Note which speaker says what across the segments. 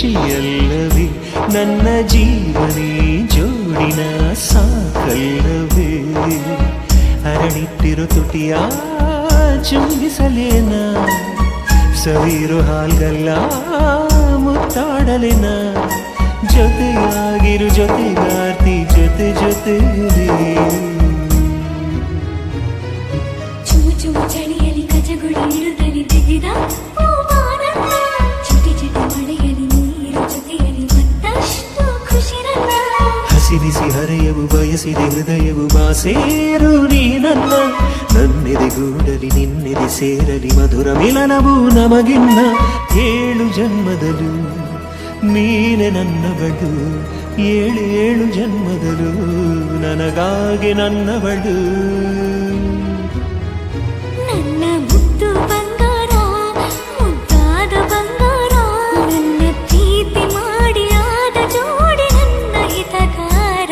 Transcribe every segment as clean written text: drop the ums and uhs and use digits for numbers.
Speaker 1: ಖುಷಿಯಲ್ಲವೇ ನನ್ನ ಜೀವನೇ ಜೋಡಿನ ಸಾಕಲ್ಲವೇ ಅರಳಿಟ್ಟಿರೋ ತುಟಿಯ ಚುಂಬಿಸಲೇನ ಸವಿರು ಹಾಲ್ಗಲ್ಲ ಮುತ್ತಾಡಲೇನ ಜೊತೆಯಾಗಿರು ಜೊತೆಗಾರ್ತಿ ಜೊತೆ ಜೊತೆಯಲ್ಲಿ
Speaker 2: ಚುಮು ಚುಮು ಚಳಿಯಲ್ಲಿ ಕಜಗುಳಿ ಇರುತ್ತಲಿ ತೆಗೆದ ಚಿಟಿ ಚಿಟಿ ಮಳೆಯಲ್ಲಿ ನೀರು ಜೊತೆಯಲ್ಲಿ ಮತ್ತಷ್ಟು ಖುಷಿರಲ್ಲ
Speaker 1: ಹಸಿರಿಸಿ ಹರೆಯವು ಬಯಸಿದೆ ಹೃದಯವು ಬಾಸೇರು ನೀ ನನ್ನೆದೆಗೂಡಲಿ ನಿನ್ನೆದೆ ಸೇರಲಿ ಮಧುರ ಮಿಲನವು ನಮಗಿನ್ನ 7 ಜನ್ಮದಲು ನೀನೆ ನನ್ನವಳು 7 ಜನ್ಮದಲು ನನಗಾಗಿ ನನ್ನವಳು
Speaker 2: ನನ್ನ ಮುದ್ದು ಬಂಗಾರ ಮುದ್ದಾದ ಬಂಗಾರ ನನ್ನ ಪ್ರೀತಿ ಮಾಡಿ ಆದ ಜೋಡಿ ನನ್ನ ಹಿತಕಾರ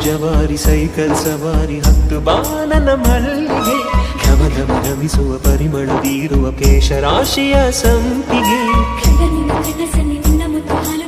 Speaker 1: ಜವಾರಿ ಸೈಕಲ್ ಸವಾರಿ ಹತ್ತು ಬಾನನ ಮಲ್ಲಿಗೆ ಘಮ ಘಮ ಘಮಿಸುವ ಪರಿಮಳ ಬೀರುವ ಕೇಶರಾಶಿಯ ಸಂಪಿಗೆ
Speaker 2: ಕನಸಲ್ಲಿ ನಿನ್ನ ಮುತ್ತು ಹಾಲು